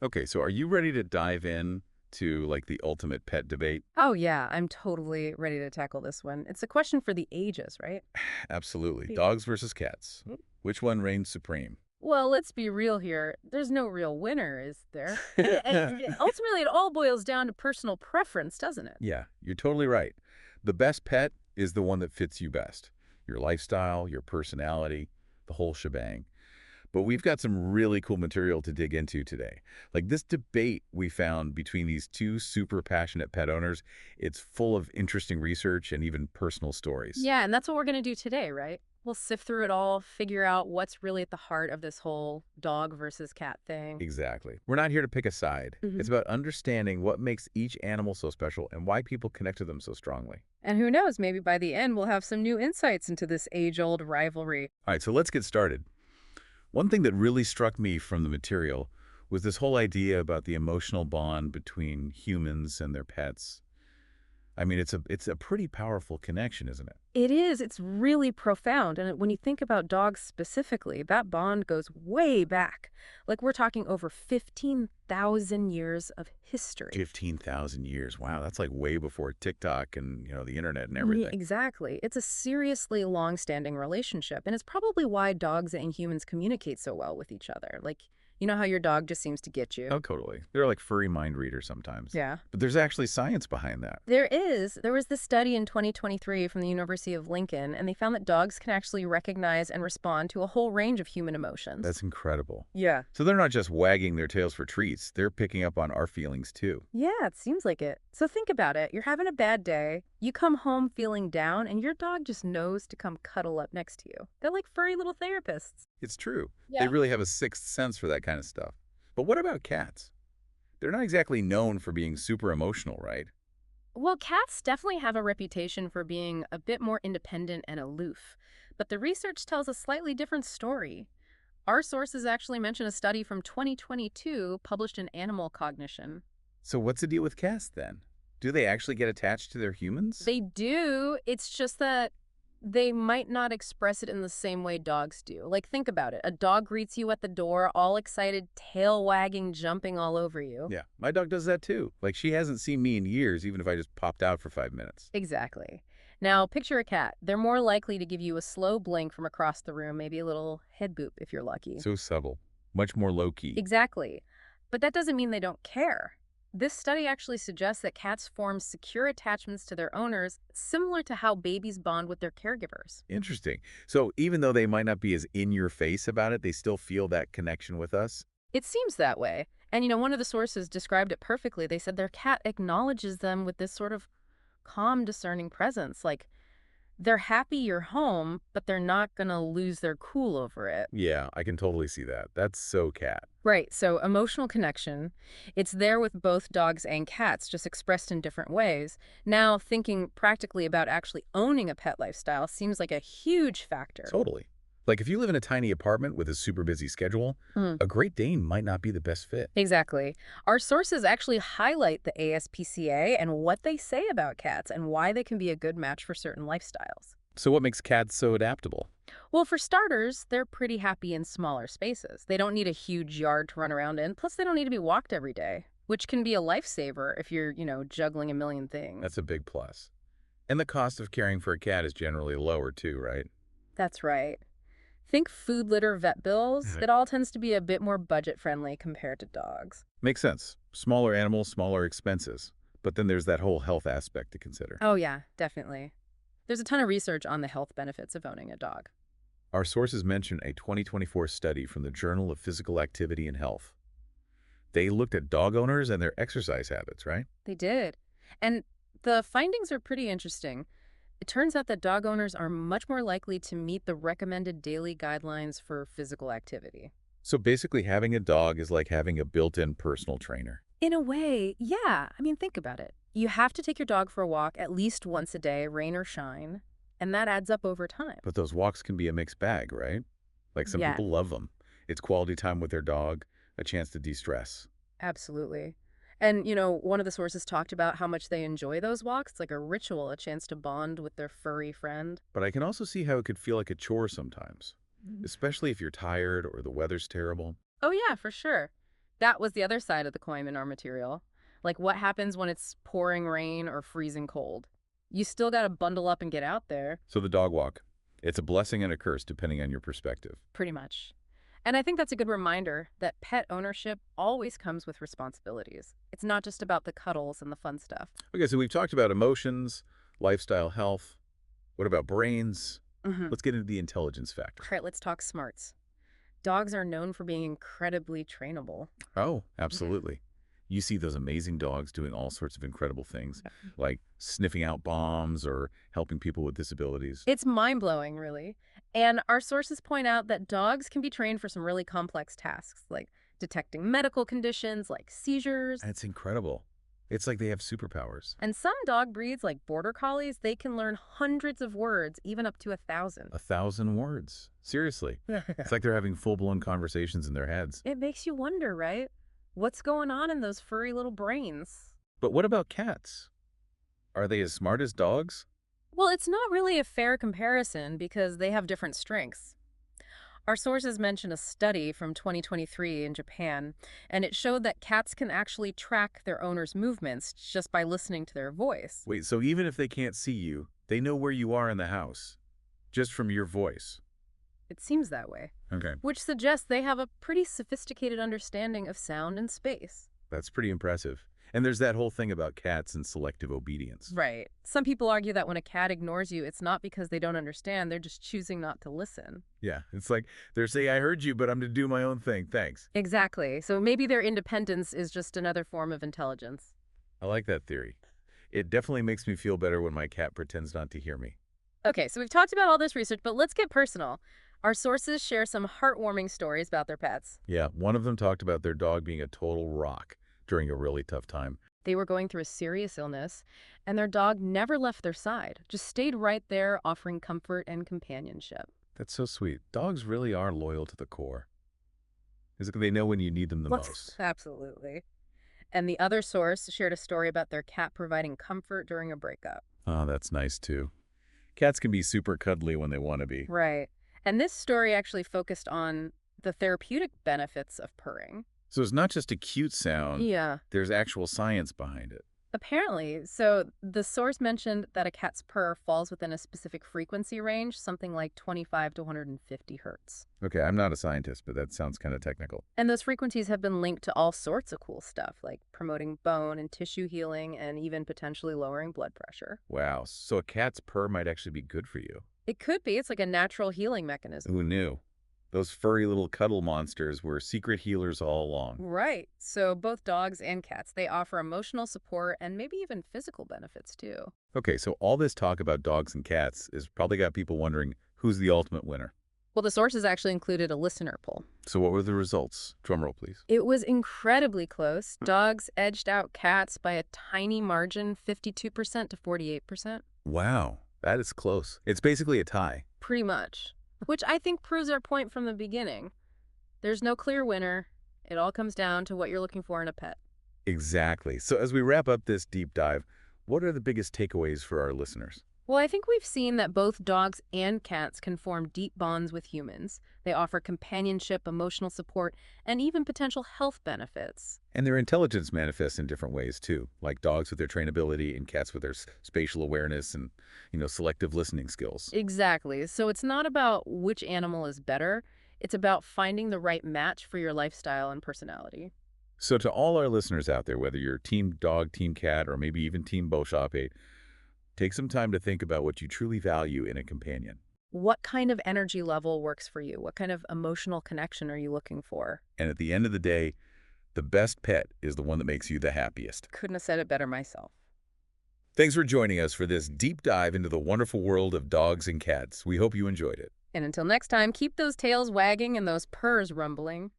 Okay, so are you ready to dive in to like the ultimate pet debate? Oh, yeah, I'm totally ready to tackle this one. It's a question for the ages, right? Absolutely. Be- Dogs versus cats. Mm. Which one reigns supreme? Well, let's be real here. There's no real winner, is there? Ultimately, it all boils down to personal preference, doesn't it? Yeah, you're totally right. The best pet is the one that fits you best. Your lifestyle, your personality, the whole shebang. But we've got some really cool material to dig into today. Like this debate we found between these two super passionate pet owners, it's full of interesting research and even personal stories. Yeah, and that's what we're going to do today, right? We'll sift through it all, figure out what's really at the heart of this whole dog versus cat thing. Exactly. We're not here to pick a side. It's Hmm. about understanding what makes each animal so special and why people connect to them so strongly. And who knows, maybe by the end, we'll have some new insights into this age-old rivalry. All right, so let's get started. One thing that really struck me from the material was this whole idea about the emotional bond between humans and their pets. I mean, it's a pretty powerful connection, isn't it? It is. It's really profound. And when you think about dogs specifically, that bond goes way back. Like we're talking over 15,000 years of history. 15,000 years. Wow, that's like way before TikTok and, the internet and Yeah, everything. exactly. It's a seriously long-standing relationship. And it's probably why dogs and humans communicate so well with each other. Like, you know how your dog just seems to get you? Oh, totally. They're like furry mind readers sometimes. Yeah. But there's actually science behind that. There is. There was this study in 2023 from the University of Lincoln, and they found that dogs can actually recognize and respond to a whole range of human emotions. That's incredible. Yeah. So they're not just wagging their tails for treats, they're picking up on our feelings too. Yeah, it seems like it. So think about it. You're having a bad day. You come home feeling down, and your dog just knows to come cuddle up next to you. They're like furry little therapists. It's true. They Yeah. really have a sixth sense for that kind of stuff. But what about cats? They're not exactly known for being super emotional, right? Well, cats definitely have a reputation for being a bit more independent and aloof, but the research tells a slightly different story. Our sources actually mention a study from 2022 published in Animal Cognition. So what's the deal with cats then? Do they actually get attached to their humans? They do. It's just that they might not express it in the same way dogs do. Like, think about it. A dog greets you at the door, all excited, tail wagging, jumping all over you. Yeah, my dog does that too. Like she hasn't seen me in years, even if I just popped out for 5 minutes. Exactly. Now, picture a cat. They're more likely to give you a slow blink from across the room, maybe a little head boop if you're lucky. So subtle, much more low key. Exactly. But that doesn't mean they don't care. This study actually suggests that cats form secure attachments to their owners, similar to how babies bond with their caregivers. Interesting. So even though they might not be as in your face about it, they still feel that connection with us? It seems that way. And one of the sources described it perfectly. They said their cat acknowledges them with this sort of calm, discerning presence. Like they're happy you're home, but they're not going to lose their cool over it. Yeah, I can totally see that. That's so cat. Right. So emotional connection, it's there with both dogs and cats, just expressed in different ways. Now, thinking practically about actually owning a pet lifestyle seems like a huge factor. Totally. Like if you live in a tiny apartment with a super busy schedule, Mm, a Great Dane might not be the best fit. exactly. Our sources actually highlight the ASPCA and what they say about cats and why they can be a good match for certain lifestyles. So what makes cats so adaptable? Well, for starters, they're pretty happy in smaller spaces. They don't need a huge yard to run around in. Plus, they don't need to be walked every day, which can be a lifesaver if you're, juggling a million things. That's a big plus. And the cost of caring for a cat is generally lower too, right? That's right. Think food litter, vet bills. Mhm. It all tends to be a bit more budget friendly compared to dogs. Makes sense. Smaller animals, smaller expenses. But then there's that whole health aspect to consider. Oh, yeah, definitely. There's a ton of research on the health benefits of owning a dog. Our sources mention a 2024 study from the Journal of Physical Activity and Health. They looked at dog owners and their exercise habits, right? They did. And the findings are pretty interesting. It turns out that dog owners are much more likely to meet the recommended daily guidelines for physical activity. So basically, having a dog is like having a built-in personal trainer. In a way, yeah. I mean, think about it. You have to take your dog for a walk at least once a day, rain or shine, and that adds up over time. But those walks can be a mixed bag, right? Like some Yeah, people love them. It's quality time with their dog, a chance to de-stress. absolutely. And, one of the sources talked about how much they enjoy those walks. It's like a ritual, a chance to bond with their furry friend. But I can also see how it could feel like a chore sometimes, Mhm. especially if you're tired or the weather's terrible. Oh, yeah, for sure. That was the other side of the coin in our material. Like, what happens when it's pouring rain or freezing cold? You still got to bundle up and get out there, So the dog walk, it's a blessing and a curse depending on your perspective. pretty much. And I think that's a good reminder that pet ownership always comes with responsibilities. It's not just about the cuddles and the fun stuff. Okay, so we've talked about emotions, lifestyle, health. What about brains? Mm-hmm. Let's get into the intelligence factor. All right, let's talk smarts. Dogs are known for being incredibly trainable. Oh, absolutely. You see those amazing dogs doing all sorts of incredible things, like sniffing out bombs or helping people with disabilities. It's mind-blowing, really. And our sources point out that dogs can be trained for some really complex tasks, like detecting medical conditions like seizures. And it's incredible. It's like they have superpowers. And some dog breeds, like border collies, they can learn hundreds of words, even up to 1,000. 1,000 words. Seriously. It's like they're having full-blown conversations in their heads. It makes you wonder, right? What's going on in those furry little brains? But what about cats? Are they as smart as dogs? Well, it's not really a fair comparison because they have different strengths. Our sources mention a study from 2023 in Japan, and it showed that cats can actually track their owner's movements just by listening to their voice. Wait, so even if they can't see you, they know where you are in the house, just from your voice. It seems that way, Okay, which suggests they have a pretty sophisticated understanding of sound and space. that's pretty impressive. And there's that whole thing about cats and selective obedience. Right. Some people argue that when a cat ignores you, it's not because they don't understand, they're just choosing not to listen. Yeah, it's like they're saying, I heard you, but I'm to do my own thing. Thanks. Exactly. So maybe their independence is just another form of intelligence. I like that theory. It definitely makes me feel better when my cat pretends not to hear me. Okay, so we've talked about all this research, but let's get personal. Our sources share some heartwarming stories about their pets. Yeah, one of them talked about their dog being a total rock during a really tough time. They were going through a serious illness, and their dog never left their side, just stayed right there, offering comfort and companionship. That's so sweet. Dogs really are loyal to the core. It's like they know when you need them the most. Absolutely. And the other source shared a story about their cat providing comfort during a breakup. Oh, that's nice too. Cats can be super cuddly when they want to be. Right. And this story actually focused on the therapeutic benefits of purring. So it's not just a cute sound, Yeah. there's actual science behind it. Apparently. So the source mentioned that a cat's purr falls within a specific frequency range, something like 25 to 150 hertz. Okay, I'm not a scientist, but that sounds kind of technical. And those frequencies have been linked to all sorts of cool stuff, like promoting bone and tissue healing and even potentially lowering blood pressure. Wow, so a cat's purr might actually be good for you. It could be. It's like a natural healing mechanism. Who knew? Those furry little cuddle monsters were secret healers all along. Right. So both dogs and cats, they offer emotional support and maybe even physical benefits too. Okay, so all this talk about dogs and cats has probably got people wondering who's the ultimate winner. Well, the sources actually included a listener poll. So what were the results? Drumroll, please. It was incredibly close. Dogs edged out cats by a tiny margin, 52% to 48%. Wow, that is close. It's basically a tie. Pretty much. Which I think proves our point from the beginning. There's no clear winner. It all comes down to what you're looking for in a pet. Exactly. So as we wrap up this deep dive, what are the biggest takeaways for our listeners? Well, I think we've seen that both dogs and cats can form deep bonds with humans. They offer companionship, emotional support, and even potential health benefits. And their intelligence manifests in different ways too, like dogs with their trainability and cats with their spatial awareness and, selective listening skills. Exactly. So it's not about which animal is better. It's about finding the right match for your lifestyle and personality. So to all our listeners out there, whether you're team dog, team cat, or maybe even team Beauchamp, take some time to think about what you truly value in a companion. What kind of energy level works for you? What kind of emotional connection are you looking for? And at the end of the day, the best pet is the one that makes you the happiest. Couldn't have said it better myself. Thanks for joining us for this deep dive into the wonderful world of dogs and cats. We hope you enjoyed it. And until next time, keep those tails wagging and those purrs rumbling.